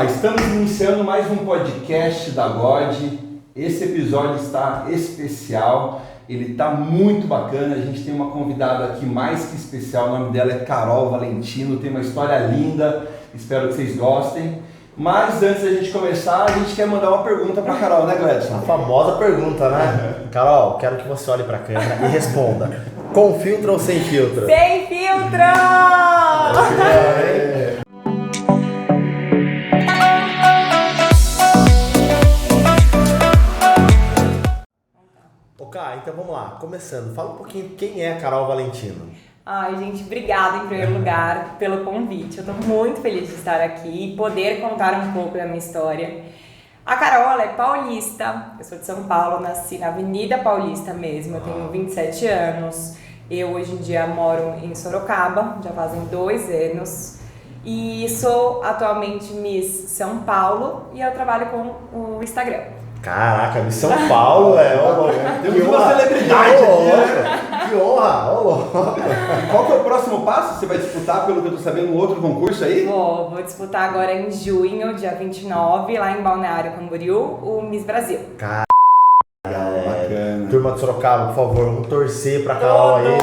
lá, estamos iniciando mais um podcast da God. Esse episódio está especial, ele está muito bacana. A gente tem uma convidada aqui mais que especial, o nome dela é Carol Valentino, tem uma história linda, espero que vocês gostem. Mas antes da gente começar, a gente quer mandar uma pergunta para Carol, né, Gladson? A famosa pergunta, né? Carol, quero que você olhe para a câmera e responda: com filtro ou sem filtro? Sem filtro! Ok, então vamos lá, começando. Fala um pouquinho quem é a Carol Valentino. Ai, gente, obrigada em primeiro lugar pelo convite. Eu tô muito feliz de estar aqui e poder contar um pouco da minha história. A Carol, ela é paulista, eu sou de São Paulo, nasci na Avenida Paulista mesmo, eu tenho 27 anos. Eu hoje em dia moro em Sorocaba, já fazem 2 anos. E sou atualmente Miss São Paulo e eu trabalho com o Instagram. Caraca, Miss São Paulo, Temos uma celebridade aqui, né? Que honra, Qual que é o próximo passo? Você vai disputar, pelo que eu tô sabendo, um outro concurso aí? Vou disputar agora em junho, dia 29, lá em Balneário Camboriú, o Miss Brasil. Bacana. Turma de Sorocaba, por favor, vamos torcer pra Carol aí, meu.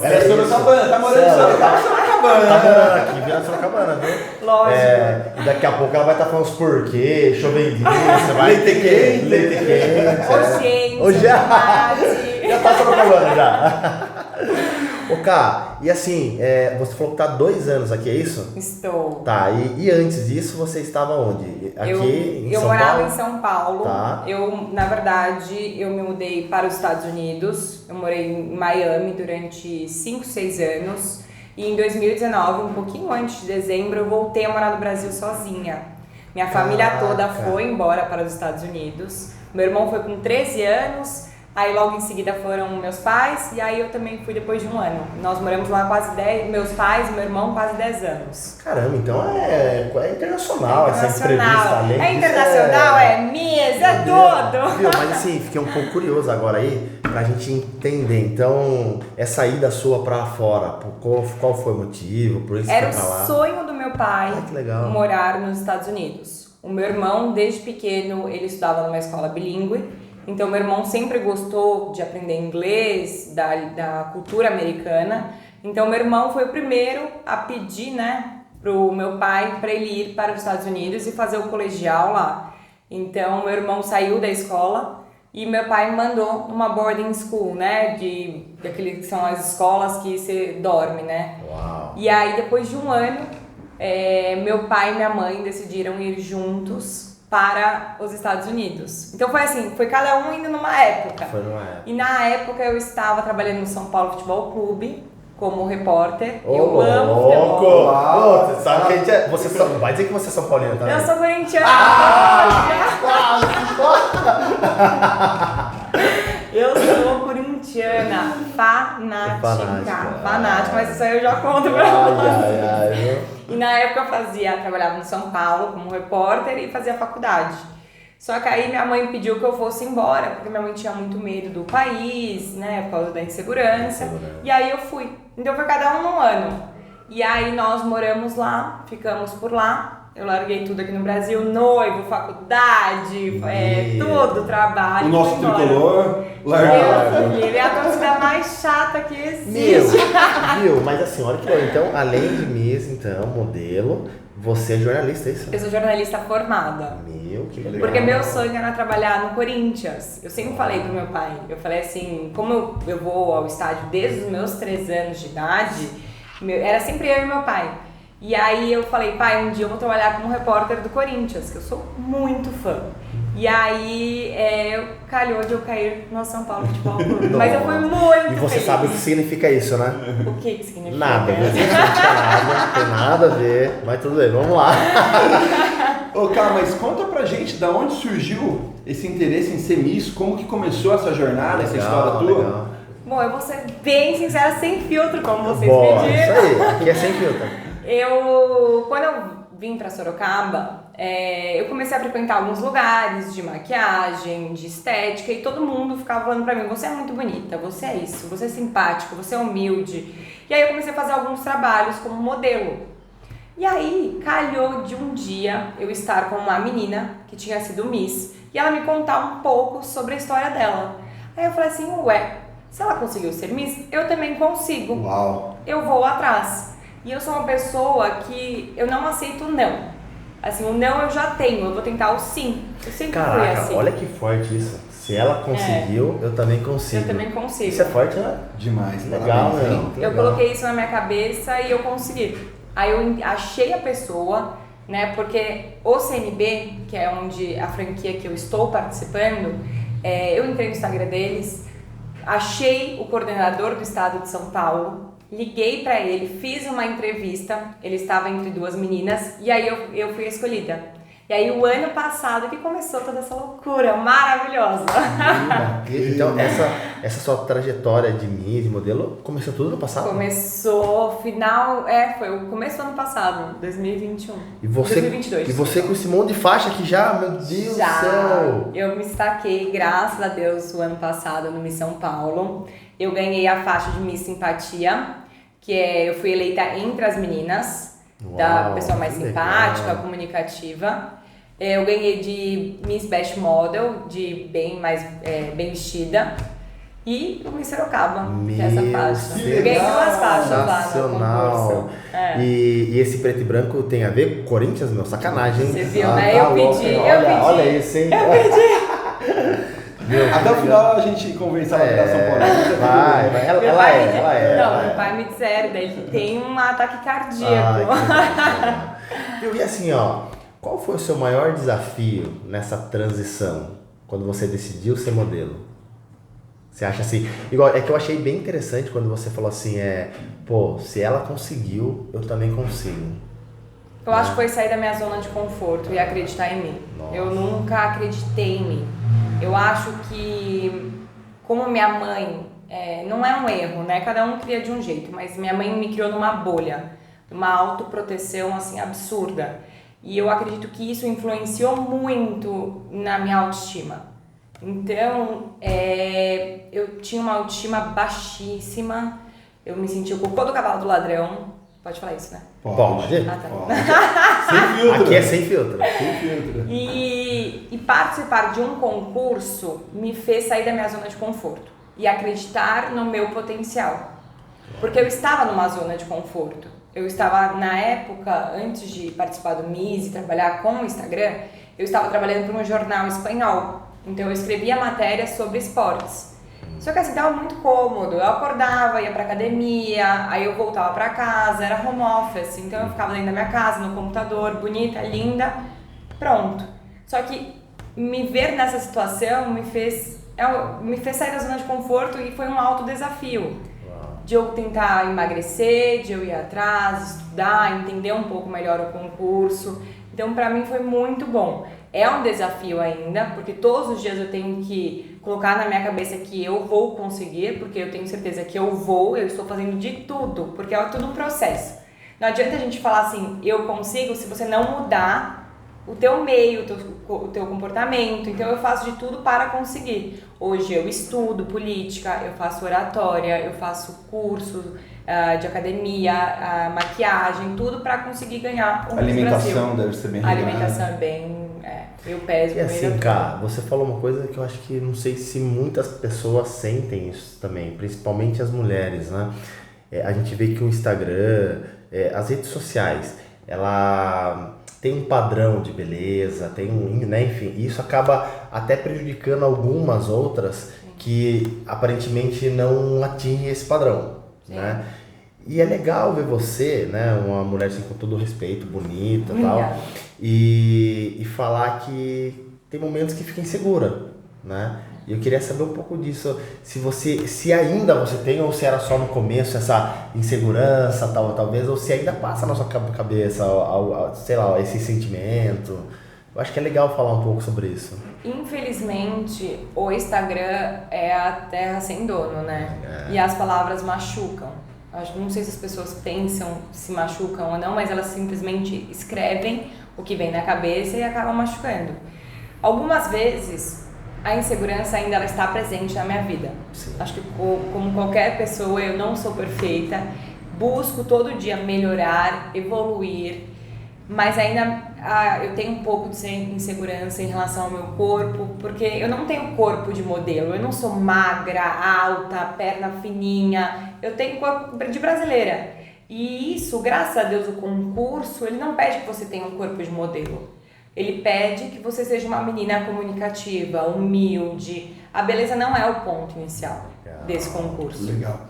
Ela é sorocabana, tá morando em Sorocabana. Tá morando aqui, vira Sorocabana, viu? Lógico. E daqui a pouco ela vai estar falando os porquê, chovedinho, você vai... Leite quente. Leite quente. Ô, gente, Ô, já. mate. Já tá Sorocabana, já. Ô, Cá, e assim, você falou que tá há 2 anos aqui, é isso? Estou. Tá, e antes disso você estava onde? Aqui em eu São morava Paulo? em São Paulo. Tá. Na verdade, eu me mudei para os Estados Unidos. Eu morei em Miami durante 5, 6 anos. E em 2019, um pouquinho antes de dezembro, eu voltei a morar no Brasil sozinha. Minha família toda foi embora para os Estados Unidos. Meu irmão foi com 13 anos. Aí logo em seguida foram meus pais e aí eu também fui depois de 1 ano. Nós moramos lá quase 10, meus pais e meu irmão quase 10 anos. Caramba, então é internacional essa entrevista. Além É internacional, é Miss, é tudo. Viu? Mas assim, fiquei um pouco curioso agora aí pra gente entender. Então, essa ida sua pra fora, qual foi o motivo? Por isso Era foi pra lá? o sonho do meu pai que legal. morar nos Estados Unidos. O meu irmão, desde pequeno, ele estudava numa escola bilíngue. Então, meu irmão sempre gostou de aprender inglês, da cultura americana. Então, meu irmão foi o primeiro a pedir, né, pro meu pai para ele ir para os Estados Unidos e fazer o colegial lá. Então, meu irmão saiu da escola e meu pai me mandou numa boarding school, né, daqueles que são as escolas que você dorme, né? Uau. E aí, depois de 1 ano, meu pai e minha mãe decidiram ir juntos para os Estados Unidos. Então foi assim, foi cada um indo numa época. Foi numa época. E na época eu estava trabalhando no São Paulo Futebol Clube como repórter. Ô, eu amo louco! futebol. Ô, você sabe que a gente é... Você vai dizer que você é São Paulino também? Eu sou corintiana. Eu sou corintiana, fanática, mas isso aí eu já conto pra Ai. E na época eu trabalhava no São Paulo como repórter e fazia faculdade. Só que aí minha mãe pediu que eu fosse embora, porque minha mãe tinha muito medo do país, né, por causa da insegurança. E aí eu fui. Então foi cada um num ano. E aí nós moramos lá, ficamos por lá. Eu larguei tudo aqui no Brasil, noivo, faculdade, tudo, trabalho. O nosso tricolor, largado. Ele é a torcida mais chata que existe. Viu? Mas assim, olha que legal. Então, além de Miss, então, modelo, você é jornalista, é isso? Eu sou jornalista formada. Meu, que legal. Porque meu sonho era trabalhar no Corinthians. Eu sempre falei pro meu pai, eu falei assim, como eu vou ao estádio desde os meus 3 anos de idade, era sempre eu e meu pai. E aí eu falei, pai, um dia eu vou trabalhar como repórter do Corinthians, que eu sou muito fã. E aí calhou de eu cair no São Paulo Futebol Clube. Mas eu fui muito feliz. E você sabe o que significa isso, né? O que significa? Nada, não tem nada a ver, mas tudo bem, vamos lá. Ô, Cá, mas conta pra gente da onde surgiu esse interesse em ser Miss, como que começou essa jornada, essa história tua? Legal. Bom, eu vou ser bem sincera, sem filtro, como vocês Boa, pediram. Isso aí, aqui é sem filtro. Quando eu vim pra Sorocaba, eu comecei a frequentar alguns lugares de maquiagem, de estética, e todo mundo ficava falando pra mim, você é muito bonita, você é isso, você é simpático, você é humilde. E aí eu comecei a fazer alguns trabalhos como modelo. E aí, calhou de um dia eu estar com uma menina que tinha sido Miss e ela me contar um pouco sobre a história dela. Aí eu falei assim, ué, se ela conseguiu ser Miss, eu também consigo. Uau! Eu vou atrás. E eu sou uma pessoa que eu não aceito o não. Assim, o não eu já tenho, eu vou tentar o sim. Eu sempre fui Caraca, assim. olha que forte isso. Se ela conseguiu, eu também consigo. Eu também consigo. Isso é forte, né? Demais, Legal, parabéns, meu. hein? Eu coloquei isso na minha cabeça e eu consegui. Aí eu achei a pessoa, né? Porque o CNB, que é onde a franquia que eu estou participando, eu entrei no Instagram deles, achei o coordenador do estado de São Paulo, liguei pra ele, fiz uma entrevista, ele estava entre duas meninas e aí eu fui escolhida. E aí o ano passado que começou toda essa loucura maravilhosa. Então, essa sua trajetória de Miss, de modelo, começou tudo no passado? Começou foi o começo do ano passado, 2021. E você, 2022. E você com esse monte de faixa aqui já, meu Deus do céu! Eu me destaquei, graças a Deus, o ano passado no Miss São Paulo. Eu ganhei a faixa de Miss Simpatia, eu fui eleita entre as meninas, da pessoa mais simpática, comunicativa. Eu ganhei de Miss Best Model, de bem vestida. E o Miss Sorocaba, que é essa faixa. Eu ganhei duas faixas lá no concurso. E esse preto e branco tem a ver com Corinthians, meu? Sacanagem, hein? Você viu, né? Eu pedi. Olha isso, hein? Eu pedi. Até o final a gente convence ela a virar São Paulo. Vai. Ela é. Não, meu pai me disseram, ele tem um ataque cardíaco. E assim, qual foi o seu maior desafio nessa transição, quando você decidiu ser modelo? Você acha assim, igual, é que eu achei bem interessante quando você falou assim, se ela conseguiu, eu também consigo. Eu acho que foi sair da minha zona de conforto e acreditar em mim. Nossa. Eu nunca acreditei em mim. Eu acho que, como minha mãe, não é um erro, né? Cada um cria de um jeito, mas minha mãe me criou numa bolha, numa autoproteção, assim, absurda. E eu acredito que isso influenciou muito na minha autoestima. Então, eu tinha uma autoestima baixíssima, eu me sentia o cocô do cavalo do ladrão. Pode falar isso, né? Pode. Ah, tá. Sem filtro. Aqui é sem filtro. Sem filtro. E participar de um concurso me fez sair da minha zona de conforto e acreditar no meu potencial. Porque eu estava numa zona de conforto. Eu estava, na época, antes de participar do Miss e trabalhar com o Instagram, eu estava trabalhando para um jornal espanhol. Então eu escrevia matérias sobre esportes. Só que assim, estava muito cômodo. Eu acordava, ia pra academia, aí eu voltava pra casa, era home office. Então eu ficava dentro da minha casa, no computador, bonita, linda, pronto. Só que me ver nessa situação me fez sair da zona de conforto e foi um alto desafio. De eu tentar emagrecer, de eu ir atrás, estudar, entender um pouco melhor o concurso. Então, pra mim foi muito bom. É um desafio ainda, porque todos os dias eu tenho que colocar na minha cabeça que eu vou conseguir, porque eu tenho certeza que eu estou fazendo de tudo, porque é tudo um processo. Não adianta a gente falar assim, eu consigo, se você não mudar o teu meio, o teu comportamento. Então eu faço de tudo para conseguir. Hoje eu estudo política, eu faço oratória, eu faço curso de academia, maquiagem, tudo para conseguir ganhar o Miss Brasil. Alimentação deve ser bem A alimentação é bem... eu peso. E assim, cara, você falou uma coisa que eu acho que não sei se muitas pessoas sentem isso também, principalmente as mulheres, né? A gente vê que o Instagram, as redes sociais, ela tem um padrão de beleza, tem né, enfim, isso acaba até prejudicando algumas outras que aparentemente não atingem esse padrão, né? E é legal ver você, né, uma mulher assim, com todo respeito, bonita e tal, e falar que tem momentos que fica insegura, né? E eu queria saber um pouco disso, se ainda você tem, ou se era só no começo essa insegurança, talvez, ou se ainda passa na sua cabeça, sei lá, esse sentimento. Eu acho que é legal falar um pouco sobre isso. Infelizmente, o Instagram é a terra sem dono, né? E as palavras machucam. Não sei se as pessoas pensam se machucam ou não, mas elas simplesmente escrevem o que vem na cabeça e acabam machucando. Algumas vezes a insegurança ainda ela está presente na minha vida. Sim. Acho que como qualquer pessoa, eu não sou perfeita. busco todo dia melhorar, evoluir, mas ainda eu tenho um pouco de insegurança em relação ao meu corpo, porque eu não tenho corpo de modelo, eu não sou magra, alta, perna fininha, eu tenho corpo de brasileira. E isso, graças a Deus, o concurso, ele não pede que você tenha um corpo de modelo. Ele pede que você seja uma menina comunicativa, humilde. A beleza não é o ponto inicial desse concurso. Legal.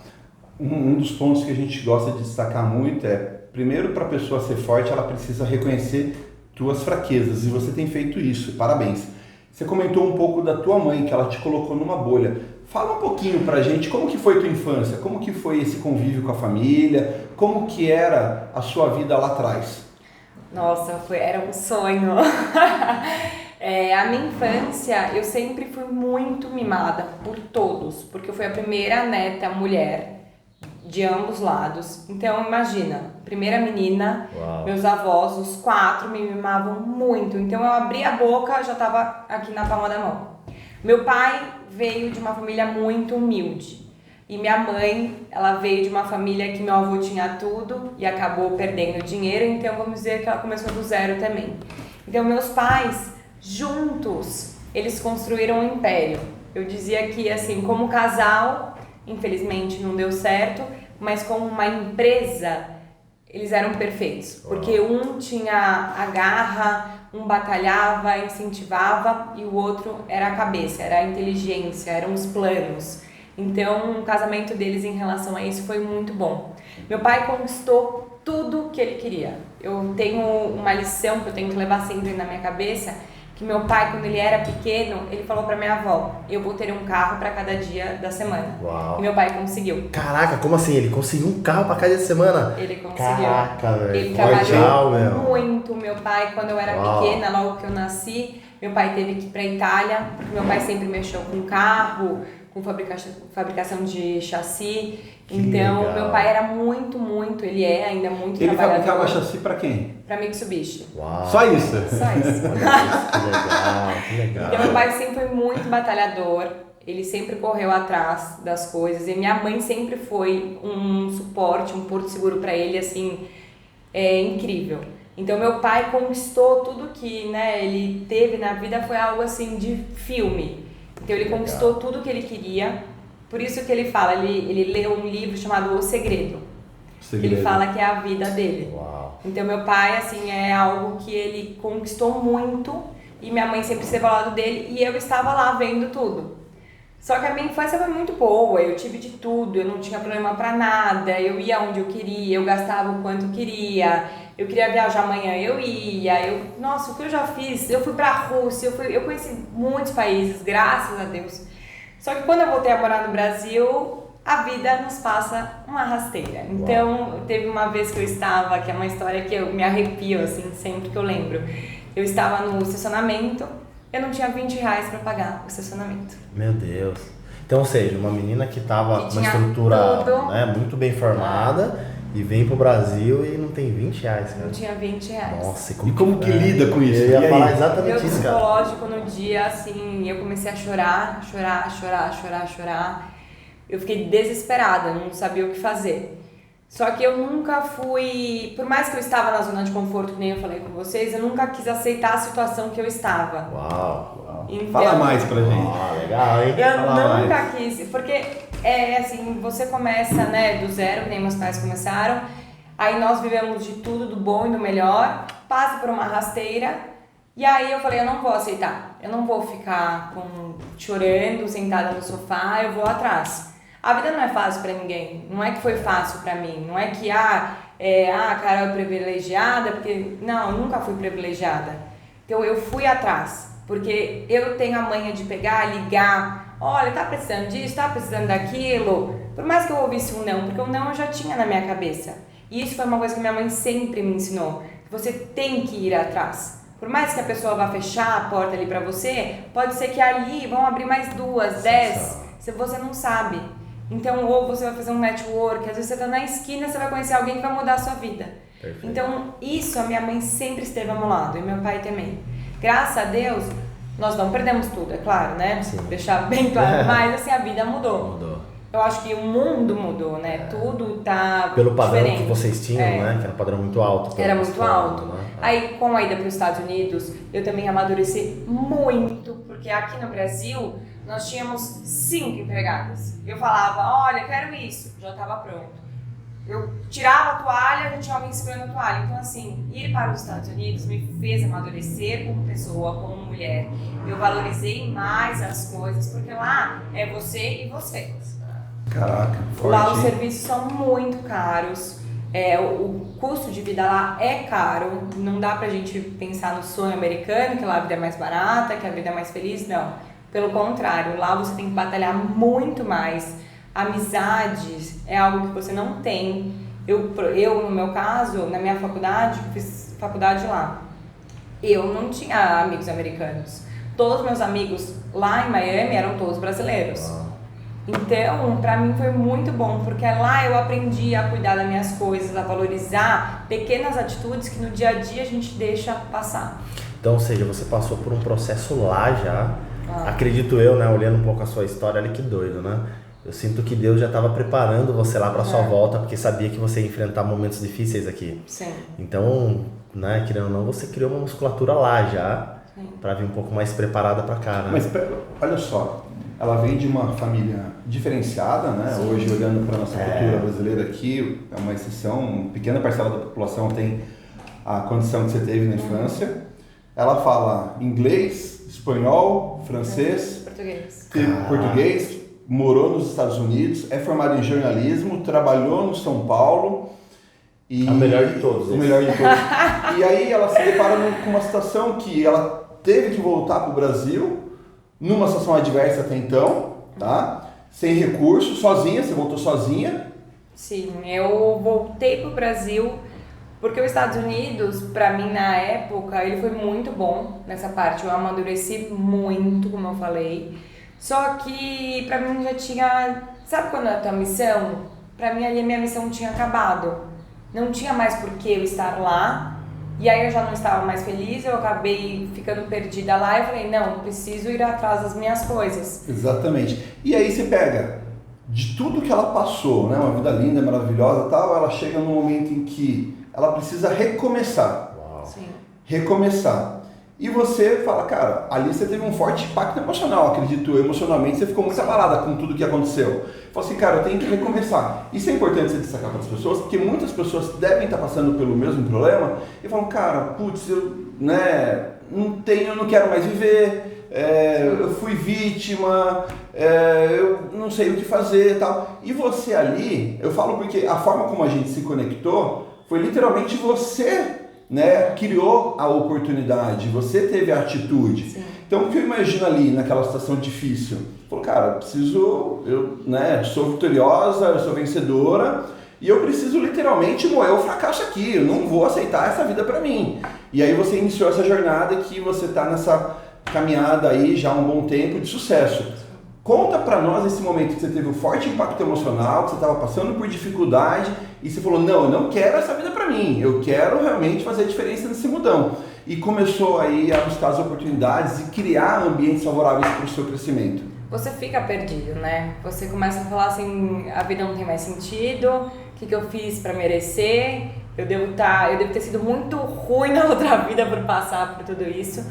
Um dos pontos que a gente gosta de destacar muito é, primeiro, para a pessoa ser forte, ela precisa reconhecer tuas fraquezas, e você tem feito isso, parabéns. Você comentou um pouco da tua mãe, que ela te colocou numa bolha. Fala um pouquinho pra gente, como que foi tua infância, como que foi esse convívio com a família, como que era a sua vida lá atrás? Nossa, era um sonho. A minha infância, eu sempre fui muito mimada por todos, porque eu fui a primeira neta mulher de ambos lados. Então, imagina, primeira menina, Uau. Meus avós, os 4 me mimavam muito. Então, eu abria a boca, já estava aqui na palma da mão. Meu pai veio de uma família muito humilde. E minha mãe, ela veio de uma família que meu avô tinha tudo e acabou perdendo dinheiro, então vamos dizer que ela começou do zero também. Então meus pais, juntos, eles construíram um império. Eu dizia que assim, como casal, infelizmente não deu certo, mas como uma empresa, eles eram perfeitos. Porque um tinha a garra, um batalhava, incentivava e o outro era a cabeça, era a inteligência, eram os planos. Então, o casamento deles em relação a isso foi muito bom. Meu pai conquistou tudo que ele queria. Eu tenho uma lição que eu tenho que levar sempre na minha cabeça, que meu pai, quando ele era pequeno, ele falou pra minha avó, eu vou ter um carro pra cada dia da semana. Uau. E meu pai conseguiu. Caraca, como assim? Ele conseguiu um carro pra cada dia de semana? Ele conseguiu. Caraca, velho. Ele Legal, trabalhou meu. muito. Meu pai, quando eu era pequena, logo que eu nasci, meu pai teve que ir pra Itália, porque meu pai sempre mexeu com carro, com fabricação de chassi. Então, legal. meu pai era muito, ele é ainda muito Ele trabalhador. fabricava chassi para quem? Pra Mitsubishi. Uau. Só isso? Só isso. Que legal, que legal. Então, meu pai sempre foi muito batalhador. Ele sempre correu atrás das coisas. E minha mãe sempre foi um suporte, um porto seguro pra ele, assim, incrível. Então, meu pai conquistou tudo que, né, ele teve na vida, foi algo, assim, de filme. Então ele conquistou tudo que ele queria, por isso que ele fala, ele leu um livro chamado O Segredo. Ele fala que é a vida dele. Uau. Então meu pai, assim, é algo que ele conquistou muito e minha mãe sempre esteve ao lado dele e eu estava lá vendo tudo. Só que a minha infância foi muito boa, eu tive de tudo, eu não tinha problema pra nada, eu ia onde eu queria, eu gastava o quanto eu queria viajar amanhã, eu ia, nossa, o que eu já fiz, eu fui pra Rússia, eu conheci muitos países, graças a Deus. Só que quando eu voltei a morar no Brasil, a vida nos passa uma rasteira. Então, teve uma vez que eu estava, que é uma história que eu me arrepio, assim, sempre que eu lembro. Eu estava no estacionamento, eu não tinha R$20 pra pagar o estacionamento. Meu Deus. Então, ou seja, uma menina que tava com uma estrutura, né, muito bem formada e vem pro Brasil e não tem R$20, cara. Não tinha R$20. Nossa, E como que lida com isso? Eu ia E aí? falar exatamente Meu isso, cara. psicológico no dia, assim, eu comecei a chorar. Eu fiquei desesperada, não sabia o que fazer. Só que eu nunca fui, por mais que eu estava na zona de conforto, que nem eu falei com vocês, eu nunca quis aceitar a situação que eu estava. Uau. Então, Fala mais pra gente. Legal, hein? Eu Fala nunca mais. quis, porque assim, você começa, né, do zero, que nem meus pais começaram, aí nós vivemos de tudo, do bom e do melhor, passa por uma rasteira, e aí eu falei, eu não vou aceitar, eu não vou ficar chorando, sentada no sofá, eu vou atrás. A vida não é fácil pra ninguém, não é que foi fácil pra mim, não é que, Carol é privilegiada, porque, não, eu nunca fui privilegiada. Então eu fui atrás, porque eu tenho a manha de pegar, ligar, olha, tá precisando disso, tá precisando daquilo, por mais que eu ouvisse um não, porque o não eu já tinha na minha cabeça. E isso foi uma coisa que minha mãe sempre me ensinou, que você tem que ir atrás. Por mais que a pessoa vá fechar a porta ali pra você, pode ser que ali vão abrir mais 2, 10, se você não sabe. Então, ou você vai fazer um network, às vezes você tá na esquina, você vai conhecer alguém que vai mudar a sua vida. Perfeito. Então, isso a minha mãe sempre esteve ao meu lado, e meu pai também. Graças a Deus, nós não perdemos tudo, é claro, né? Sim. Deixar bem claro, mas assim, a vida mudou. Mudou. Eu acho que o mundo mudou, né? Tudo tá Pelo padrão diferente. que vocês tinham, né? Que era um padrão muito alto. Era muito alto. Né? Aí, com a ida para os Estados Unidos, eu também amadureci muito, porque aqui no Brasil nós tínhamos 5 empregadas. Eu falava, olha, quero isso, já estava pronto. Eu tirava a toalha, já tinha alguém segurando a toalha. Então, assim, ir para os Estados Unidos me fez amadurecer como pessoa, como mulher. Eu valorizei mais as coisas, porque lá é você e você. Caraca, forte. Lá os serviços são muito caros, o custo de vida lá é caro, não dá pra gente pensar no sonho americano, que lá a vida é mais barata, que a vida é mais feliz, não. Pelo contrário, lá você tem que batalhar muito mais. Amizades é algo que você não tem. Eu no meu caso, na minha faculdade, eu fiz faculdade lá, eu não tinha amigos americanos. Todos os meus amigos lá em Miami eram todos brasileiros. Então, pra mim foi muito bom, porque lá eu aprendi a cuidar das minhas coisas, a valorizar pequenas atitudes que no dia a dia a gente deixa passar. Então, ou seja, você passou por um processo lá já, acredito eu, né, olhando um pouco a sua história, olha que doido, né? Eu sinto que Deus já estava preparando você lá para sua volta, porque sabia que você ia enfrentar momentos difíceis aqui. Sim. Então, né, querendo ou não, você criou uma musculatura lá já, para vir um pouco mais preparada para cá, né? Mas olha só, ela vem de uma família diferenciada, né? Sim. Hoje, olhando para a nossa cultura brasileira aqui, é uma exceção, uma pequena parcela da população tem a condição que você teve na infância. Ela fala inglês, espanhol, francês, português, morou nos Estados Unidos, é formada em jornalismo, trabalhou no São Paulo. E o melhor de todos. O melhor de todos. E aí ela se depara com uma situação que ela teve que voltar para o Brasil, numa situação adversa até então, tá? Sem recursos, sozinha, você voltou sozinha? Sim, eu voltei pro Brasil porque os Estados Unidos, pra mim na época, ele foi muito bom nessa parte. Eu amadureci muito, como eu falei. Só que pra mim já tinha... Sabe quando é a tua missão? Pra mim ali a minha missão tinha acabado. Não tinha mais por que eu estar lá. E aí eu já não estava mais feliz, eu acabei ficando perdida lá e falei, não, preciso ir atrás das minhas coisas. Exatamente. E aí você pega de tudo que ela passou, né, uma vida linda, maravilhosa e tal, ela chega num momento em que ela precisa recomeçar. Uau. Sim. Recomeçar. E você fala, cara, ali você teve um forte impacto emocional, acredito eu, emocionalmente, você ficou muito abalada com tudo que aconteceu. Fala assim, cara, eu tenho que recomeçar. Isso é importante você destacar para as pessoas, porque muitas pessoas devem estar passando pelo mesmo problema e falam, cara, putz, eu não quero mais viver, eu fui vítima, eu não sei o que fazer e tal. E você ali, eu falo porque a forma como a gente se conectou foi literalmente você, né, criou a oportunidade, você teve a atitude. Sim. Então o que eu imagino ali naquela situação difícil? Falou, cara, eu sou vitoriosa, eu sou vencedora e eu preciso literalmente moer o fracasso aqui, eu não vou aceitar essa vida pra mim. E aí você iniciou essa jornada que você tá nessa caminhada aí já há um bom tempo de sucesso. Conta pra nós esse momento que você teve um forte impacto emocional, que você estava passando por dificuldade e você falou, não, eu não quero essa vida pra mim, eu quero realmente fazer a diferença nesse mundão. E começou aí a buscar as oportunidades e criar ambientes favoráveis para o seu crescimento. Você fica perdido, né? Você começa a falar assim, a vida não tem mais sentido, o que eu fiz pra merecer? Eu devo ter sido muito ruim na outra vida por passar por tudo isso.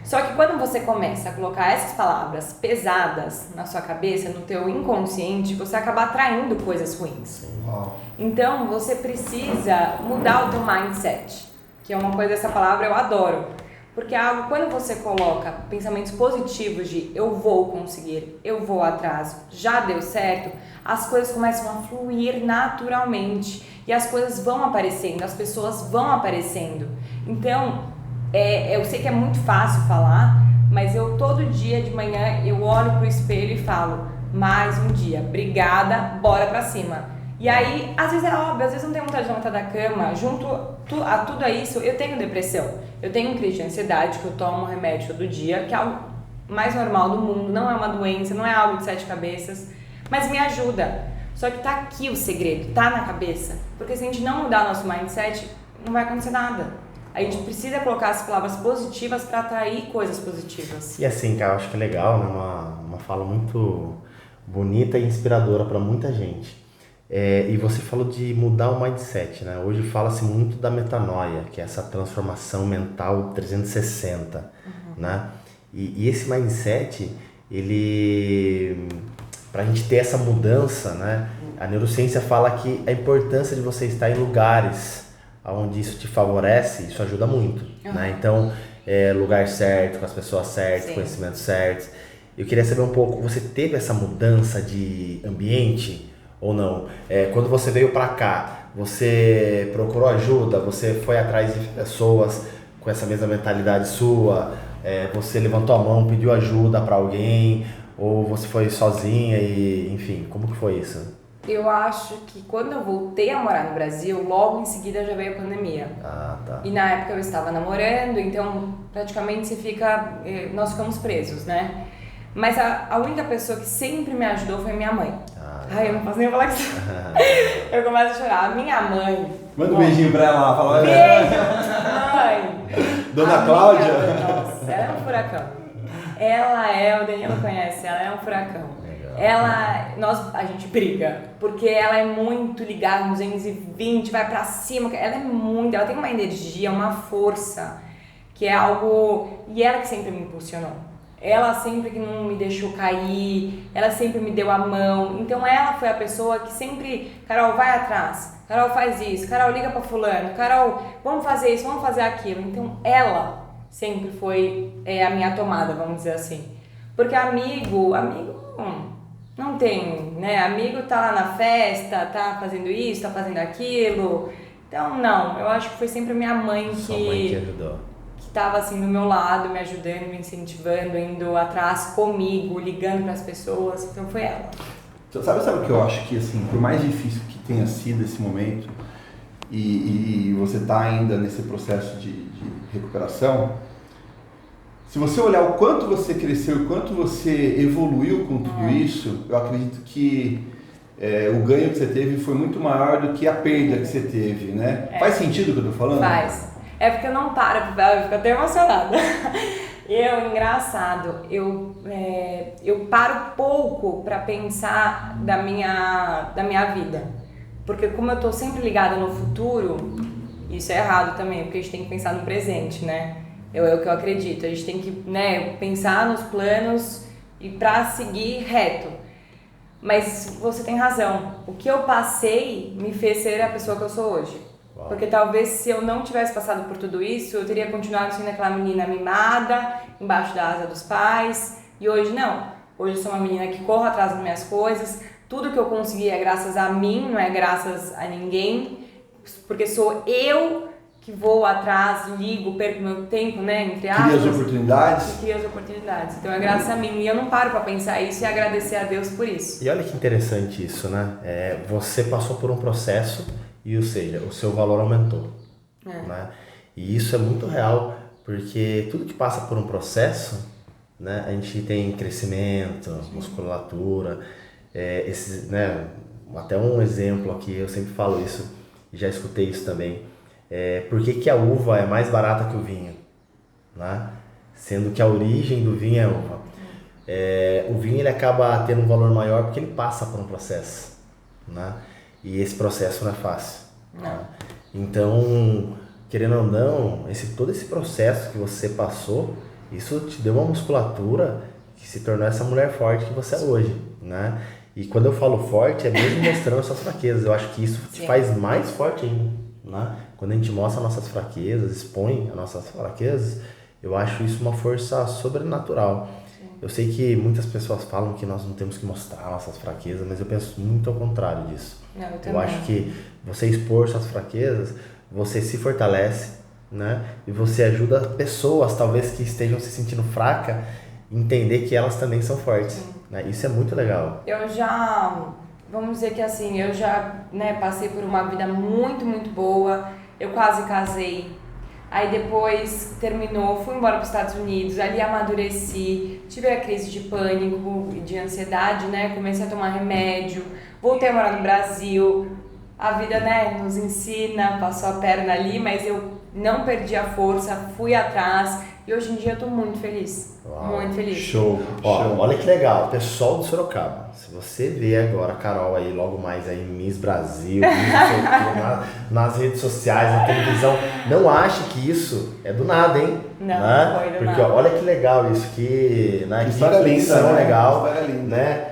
Só que quando você começa a colocar essas palavras pesadas na sua cabeça, no teu inconsciente, você acaba atraindo coisas ruins. Uau. Então você precisa mudar o teu mindset, que é uma coisa, essa palavra eu adoro. Porque é algo, quando você coloca pensamentos positivos de eu vou conseguir, eu vou atrás, já deu certo, as coisas começam a fluir naturalmente e as coisas vão aparecendo, as pessoas vão aparecendo. Então, eu sei que é muito fácil falar, mas eu todo dia de manhã eu olho pro espelho e falo, mais um dia, obrigada, bora pra cima. E aí, às vezes é óbvio, às vezes não tenho vontade de levantar da cama, junto a tudo isso, eu tenho depressão, eu tenho crise de ansiedade, que eu tomo um remédio todo dia, que é algo mais normal do mundo, não é uma doença, não é algo de 7 cabeças, mas me ajuda. Só que tá aqui o segredo, tá na cabeça, porque se a gente não mudar nosso mindset, não vai acontecer nada. A gente precisa colocar as palavras positivas para atrair coisas positivas. E assim, cara, eu acho que é legal, né? Uma fala muito bonita e inspiradora para muita gente. E você falou de mudar o mindset, né? Hoje fala-se muito da metanoia, que é essa transformação mental 360, né? E esse mindset, ele, para a gente ter essa mudança, né? A neurociência fala que a importância de você estar em lugares onde isso te favorece, isso ajuda muito, né? Então, lugar certo, com as pessoas certas, conhecimentos certos. Eu queria saber um pouco, você teve essa mudança de ambiente ou não? Quando você veio para cá, você procurou ajuda? Você foi atrás de pessoas com essa mesma mentalidade sua? Você levantou a mão, pediu ajuda para alguém? Ou você foi sozinha e, enfim, como que foi isso? Eu acho que quando eu voltei a morar no Brasil, logo em seguida já veio a pandemia. Ah, tá. E na época eu estava namorando, então praticamente nós ficamos presos, né? Mas a única pessoa que sempre me ajudou foi minha mãe. Ai, eu não posso nem falar isso. Eu começo a chorar. A minha mãe... Manda um beijinho pra ela lá. Fala, beijo, mãe! Dona Cláudia? Nossa, ela é um furacão. O Danilo conhece, ela é um furacão. A gente briga, porque ela é muito ligada nos 220, vai pra cima, ela tem uma energia, uma força, que é algo, e ela que sempre me impulsionou, ela sempre que não me deixou cair, ela sempre me deu a mão, então ela foi a pessoa que sempre, Carol, vai atrás, Carol, faz isso, Carol, liga pra fulano, Carol, vamos fazer isso, vamos fazer aquilo, então ela sempre foi a minha tomada, vamos dizer assim, porque amigo, não tem, né? Amigo tá lá na festa, tá fazendo isso, tá fazendo aquilo. Então, não. Eu acho que foi sempre minha mãe que ajudou. Que tava assim do meu lado, me ajudando, me incentivando, indo atrás comigo, ligando pras pessoas. Então, foi ela. Sabe o que eu acho que, assim, por mais difícil que tenha sido esse momento e você tá ainda nesse processo de recuperação, se você olhar o quanto você cresceu, o quanto você evoluiu com tudo isso, eu acredito que o ganho que você teve foi muito maior do que a perda que você teve, né? Faz sentido o que eu tô falando? Faz. É porque eu não paro, eu fico até emocionada. Engraçado, eu paro pouco para pensar da minha vida. Porque como eu tô sempre ligada no futuro, isso é errado também, porque a gente tem que pensar no presente, né? É o que eu acredito. A gente tem que, né, pensar nos planos e pra seguir reto. Mas você tem razão. O que eu passei me fez ser a pessoa que eu sou hoje. Uau. Porque talvez se eu não tivesse passado por tudo isso, eu teria continuado sendo aquela menina mimada, embaixo da asa dos pais. E hoje não. Hoje eu sou uma menina que corre atrás das minhas coisas. Tudo que eu consegui é graças a mim, não é graças a ninguém. Porque sou eu que vou atrás, ligo, perco meu tempo, né, entre aspas. Cria as oportunidades. Cria as oportunidades. Então é graças a mim. E eu não paro pra pensar isso e agradecer a Deus por isso. E olha que interessante isso, né? Você passou por um processo e, ou seja, o seu valor aumentou. Né? E isso é muito real, porque tudo que passa por um processo, né, a gente tem crescimento, musculatura, né, até um exemplo aqui, eu sempre falo isso, já escutei isso também. Por que a uva é mais barata que o vinho, né? Sendo que a origem do vinho é a uva. O vinho ele acaba tendo um valor maior porque ele passa por um processo, né? E esse processo não é fácil. Né? Então, querendo ou não, todo esse processo que você passou, isso te deu uma musculatura que se tornou essa mulher forte que você é hoje, né? E quando eu falo forte, é mesmo mostrando suas fraquezas. Eu acho que isso te faz mais forte ainda, né? Quando a gente mostra nossas fraquezas, expõe as nossas fraquezas, eu acho isso uma força sobrenatural. Sim. Eu sei que muitas pessoas falam que nós não temos que mostrar nossas fraquezas, mas eu penso muito ao contrário disso. Não, eu acho que você expor suas fraquezas, você se fortalece, né? E você ajuda pessoas, talvez, que estejam se sentindo fraca, entender que elas também são fortes. Né? Isso é muito legal. Vamos dizer que assim, eu já, né, passei por uma vida muito, muito boa. Eu quase casei. Aí depois terminou, fui embora para os Estados Unidos, ali amadureci, tive a crise de pânico e de ansiedade, né? Comecei a tomar remédio, voltei a morar no Brasil. A vida, né, nos ensina, passou a perna ali, mas eu não perdi a força, fui atrás e hoje em dia eu tô muito feliz. Uau, muito feliz. Show. Olha que legal, pessoal de Sorocaba, se você vê agora a Carol aí, logo mais aí, Miss Brasil, Miss não sei o quê, nas redes sociais, na televisão, não ache que isso é do nada, hein? Não, né? não foi do Porque nada. olha que legal isso, que história linda, intenção né? legal, História linda. né?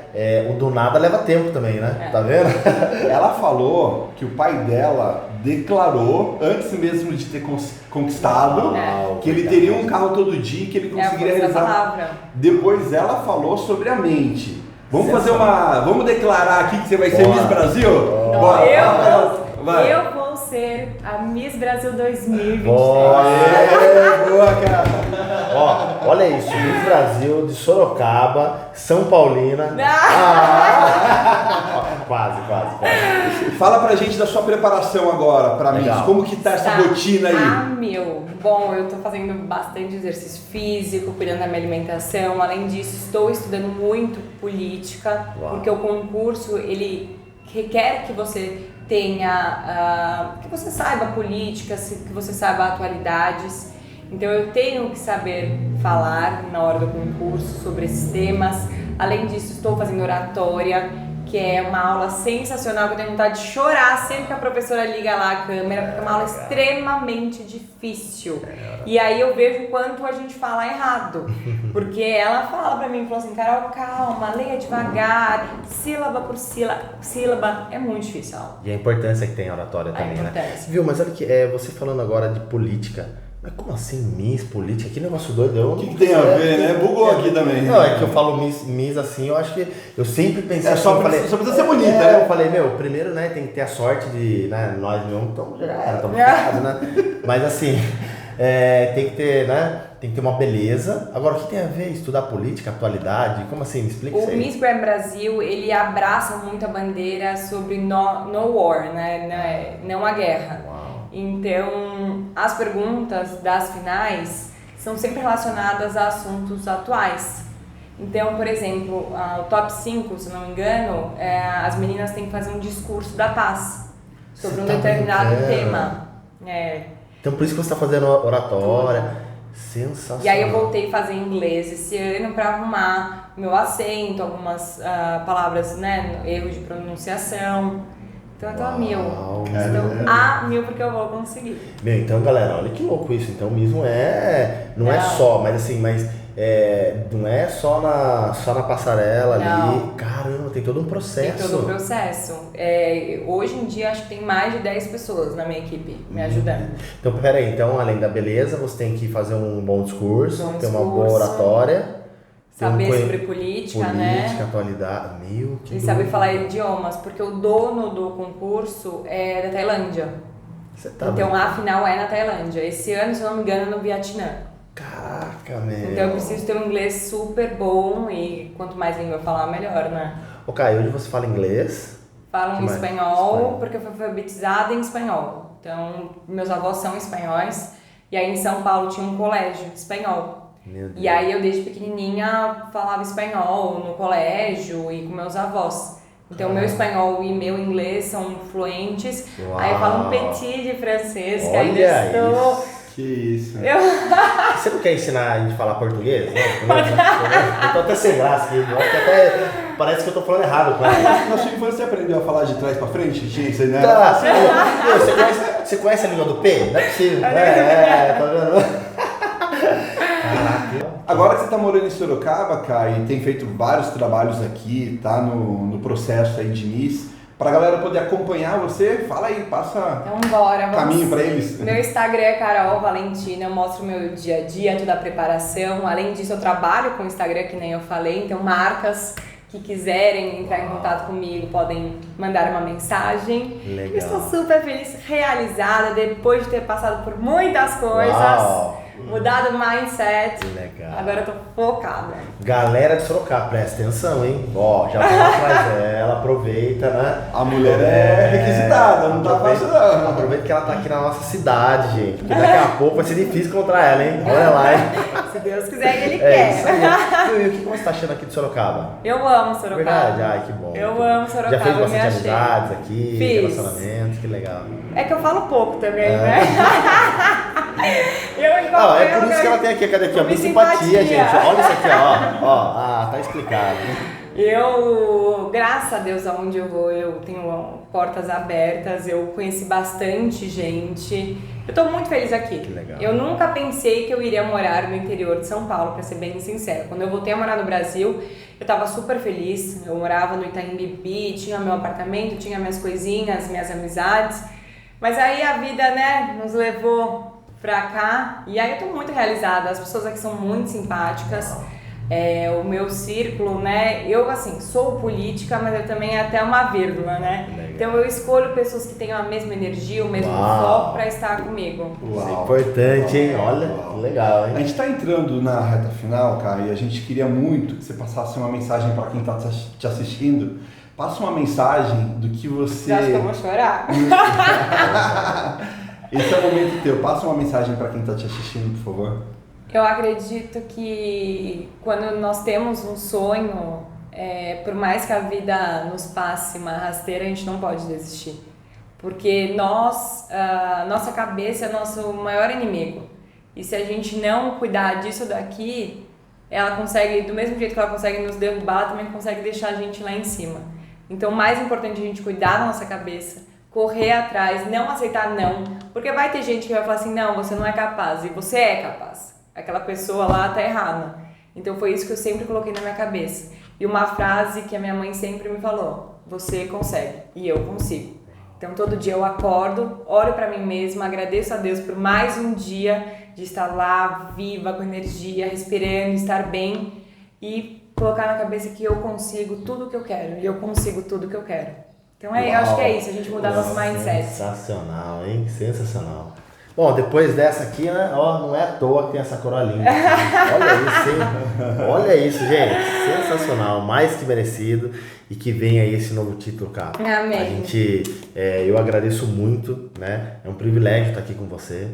O do nada leva tempo também, né? É. Tá vendo? Ela falou que o pai dela declarou, antes mesmo de ter conquistado, É. que ele teria um carro todo dia, que ele É a conseguiria força da realizar. palavra. Depois ela falou sobre a mente. Vamos fazer Sensacional. vamos declarar aqui que você vai ser Bora. Miss Brasil? Bora. Bora. Vai. Eu vou ser a Miss Brasil 2023. Aê, boa, cara. Ó, olha isso, Miss Brasil de Sorocaba, São Paulina. Quase. Fala pra gente da sua preparação agora pra Legal. Miss. Como que tá essa Tá. rotina aí? Bom, eu tô fazendo bastante exercício físico, cuidando da minha alimentação. Além disso, estou estudando muito política, Uau. porque o concurso, ele requer que você tenha, que você saiba política, que você saiba atualidades. Então eu tenho que saber falar na hora do concurso sobre esses temas. Além disso, estou fazendo oratória, que é uma aula sensacional, que eu tenho vontade de chorar sempre que a professora liga lá a câmera, porque é uma aula extremamente difícil. E aí eu vejo o quanto a gente fala errado. Porque ela fala pra mim, falou assim, Carol, calma, leia devagar, sílaba por sílaba. É muito difícil a aula. E a importância que tem a oratória A também, né? importância. Viu, mas olha que você falando agora de política, mas como assim Miss política? Que negócio doido. O que tem a ver, né? Bugou aqui também. Não, é que eu falo Miss assim, eu acho que eu sempre pensei assim, só eu falei, precisa ser bonita, né? Eu falei, primeiro, né, tem que ter a sorte de, né, nós mesmos, então já era, estamos ferrados, né? Mas assim, tem que ter, né, tem que ter uma beleza. Agora, o que tem a ver estudar política, atualidade? Como assim? Me explica isso O aí. Miss Grand Brasil, ele abraça muito a bandeira sobre no war, né? Não a guerra. Uau. Então, as perguntas das finais são sempre relacionadas a assuntos atuais. Então, por exemplo, o top 5, se não me engano, as meninas têm que fazer um discurso da paz sobre um Você tá determinado brincando? tema. Então por isso que você está fazendo oratória. Sensacional. E aí eu voltei a fazer inglês esse ano para arrumar meu acento, algumas palavras, né, erro de pronunciação. Então eu tô a mil. Estou a mil porque eu vou conseguir. Meu, então galera, olha que louco isso. Então mesmo não é Não. só, mas assim, não é só na passarela Não. ali. Caramba, tem todo um processo. Tem todo o processo. Hoje em dia acho que tem mais de 10 pessoas na minha equipe me ajudando. Então, peraí, então além da beleza, você tem que fazer um bom discurso, Bom ter uma boa discurso, oratória. ter Saber conhe- sobre política, né? Política, atualidade. Meu, que E saber doido. falar idiomas, porque o dono do concurso é da Tailândia. Você tá Então brincando? a final é na Tailândia. Esse ano, se eu não me engano, é no Vietnã. Caraca, meu. Então eu preciso ter um inglês super bom e quanto mais língua eu falar, melhor, né? Ô, Caio, hoje você fala inglês? Falo Que em mais? espanhol, Espanhol. porque eu fui alfabetizada em espanhol. Então, meus avós são espanhóis. E aí em São Paulo tinha um colégio de espanhol. Meu Deus. E aí eu desde pequenininha falava espanhol no colégio e com meus avós. Então meu espanhol e meu inglês são fluentes. Uau. Aí eu falo um petit de francês, que ainda Olha estou... isso. Que isso. Você não quer ensinar a gente a falar português? Não? Eu tô até sem graça aqui. Eu acho que até parece que eu tô falando errado com ela. Na sua infância você aprendeu a falar de trás pra frente? Tinha isso aí, né? Tá, você conhece a língua do P? Não é possível. Tá vendo? Caraca. Agora que você tá morando em Sorocaba, Kai, e tem feito vários trabalhos aqui, tá no processo aí de Miss, pra galera poder acompanhar você, fala aí, passa Então bora, vamos. caminho pra eles. Meu Instagram é Carol Valentina, eu mostro o meu dia a dia, toda a preparação. Além disso, eu trabalho com o Instagram, que nem eu falei, então marcas que quiserem entrar em contato comigo podem mandar uma mensagem. Legal. Eu estou super feliz, realizada, depois de ter passado por muitas coisas, Uau. mudado o mindset. Legal. Agora eu tô focada. Galera de Sorocaba, presta atenção, hein? Ó, já vai atrás dela, aproveita, né? A mulher é requisitada, não tá fácil não. Aproveita que ela tá aqui na nossa cidade, gente. Porque daqui a pouco vai ser difícil encontrar ela, hein? Olha lá, hein? Se Deus quiser, ele É isso quer. aí. E o que você tá achando aqui de Sorocaba? Eu amo Sorocaba. Verdade? Ai, que bom. Eu que bom. amo Sorocaba, Já fez eu me bastante achei. amizades aqui, Fiz. relacionamentos, que legal. É que eu falo pouco também, né? É por isso que ela tem aqui, cadê aqui? Ó, simpatia, gente. Olha isso aqui, ó. Tá explicado. Eu, graças a Deus, aonde eu vou, eu tenho portas abertas, eu conheci bastante gente. Eu tô muito feliz aqui. Que legal. Eu nunca pensei que eu iria morar no interior de São Paulo, pra ser bem sincera. Quando eu voltei a morar no Brasil, eu tava super feliz. Eu morava no Itaim Bibi, tinha meu apartamento, tinha minhas coisinhas, minhas amizades. Mas aí a vida, né, nos levou pra cá. E aí eu tô muito realizada. As pessoas aqui são muito simpáticas. O meu círculo, né, eu assim, sou política, mas eu também até uma vírgula, né? Legal. Então eu escolho pessoas que tenham a mesma energia, o mesmo foco para estar comigo. Isso é importante, hein? Olha, que legal, hein? A gente está entrando na reta final, cara, e a gente queria muito que você passasse uma mensagem para quem está te assistindo. Passa uma mensagem do que você... Eu acho que eu vou chorar. Esse é o momento teu. Passa uma mensagem para quem está te assistindo, por favor. Eu acredito que quando nós temos um sonho, por mais que a vida nos passe uma rasteira, a gente não pode desistir. Porque nossa cabeça é nosso maior inimigo. E se a gente não cuidar disso daqui, ela consegue, do mesmo jeito que ela consegue nos derrubar, ela também consegue deixar a gente lá em cima. Então, o mais importante é a gente cuidar da nossa cabeça, correr atrás, não aceitar não. Porque vai ter gente que vai falar assim, não, você não é capaz, e você é capaz. Aquela pessoa lá tá errada. Então foi isso que eu sempre coloquei na minha cabeça. E uma frase que a minha mãe sempre me falou: você consegue e eu consigo. Então todo dia eu acordo, olho pra mim mesma, agradeço a Deus por mais um dia de estar lá, viva, com energia, respirando, estar bem e colocar na cabeça que eu consigo tudo o que eu quero e eu consigo tudo o que eu quero. Então eu acho que é isso, a gente mudar nosso mindset. Sensacional, hein? Sensacional. Bom, depois dessa aqui, né? Ó, não é à toa que tem essa corolinha. Olha isso, hein? Olha isso, gente. Sensacional, mais que merecido. E que venha aí esse novo título, cara. Amém. Eu agradeço muito, né? É um privilégio estar aqui com você.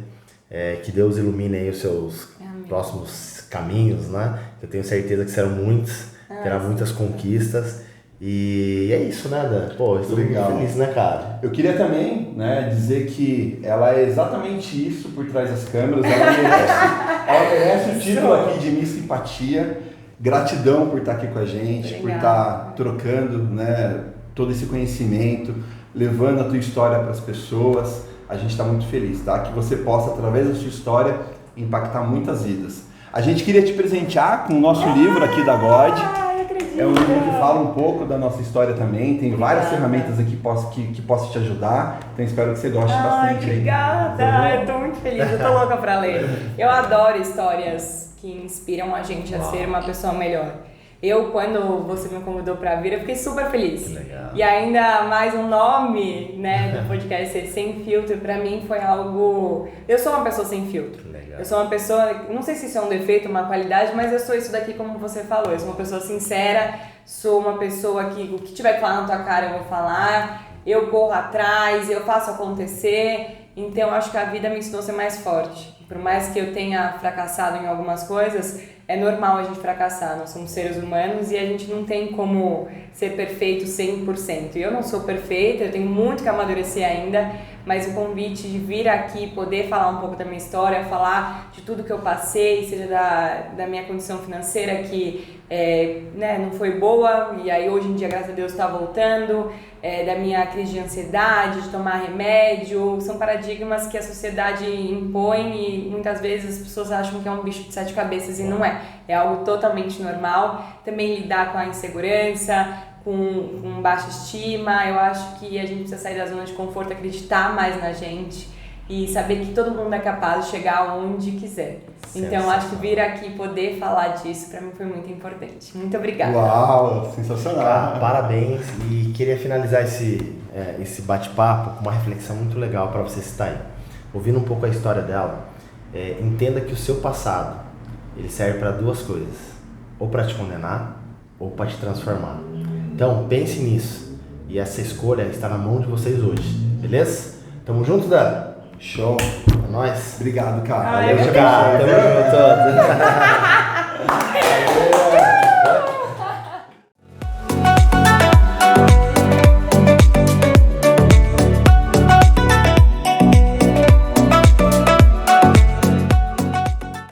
Que Deus ilumine aí os seus próximos caminhos, né? Eu tenho certeza que serão muitos, terá muitas conquistas. E é isso, né, Dan? Pô, estou muito feliz, né, cara? Eu queria também, né, dizer que ela é exatamente isso por trás das câmeras. Ela merece o título aqui de Miss Simpatia. Gratidão por estar aqui com a gente, por estar trocando, né, todo esse conhecimento, levando a tua história para as pessoas. A gente está muito feliz, tá? Que você possa, através da sua história, impactar muitas vidas. A gente queria te presentear com o nosso livro aqui da God. É um livro que fala um pouco da nossa história também, tem várias ferramentas aqui que possam te ajudar, então espero que você goste bastante. Obrigada, eu tô muito feliz, eu tô louca pra ler. Eu adoro histórias que inspiram a gente a ser uma pessoa melhor. Quando você me convidou pra vir, eu fiquei super feliz. Legal. E ainda mais um nome, né, do podcast ser Sem Filtro, pra mim foi algo... Eu sou uma pessoa sem filtro. Legal. Eu sou uma pessoa, não sei se isso é um defeito, uma qualidade, mas eu sou isso daqui como você falou. Eu sou uma pessoa sincera, sou uma pessoa que o que tiver que falar na tua cara eu vou falar, eu corro atrás, eu faço acontecer. Então acho que a vida me ensinou a ser mais forte. Por mais que eu tenha fracassado em algumas coisas, é normal a gente fracassar. Nós somos seres humanos e a gente não tem como ser perfeito 100%. Eu não sou perfeita, eu tenho muito que amadurecer ainda, mas o convite de vir aqui, poder falar um pouco da minha história, falar de tudo que eu passei, seja da minha condição financeira que não foi boa, e aí hoje em dia, graças a Deus, está voltando, da minha crise de ansiedade, de tomar remédio, são paradigmas que a sociedade impõe e muitas vezes as pessoas acham que é um bicho de 7 cabeças e não é. É algo totalmente normal. Também lidar com a insegurança, com baixa estima. Eu acho que a gente precisa sair da zona de conforto, acreditar mais na gente e saber que todo mundo é capaz de chegar onde quiser. Então, acho que vir aqui e poder falar disso, pra mim, foi muito importante. Muito obrigada. Uau, sensacional. Cara, parabéns. E queria finalizar esse bate-papo com uma reflexão muito legal para você citar aí. Ouvindo um pouco a história dela, entenda que o seu passado, ele serve para 2 coisas. Ou para te condenar, ou para te transformar. Então, pense nisso. E essa escolha está na mão de vocês hoje. Beleza? Tamo junto, Dan? Show. É nóis. Obrigado, cara. Valeu, cara. Tamo junto.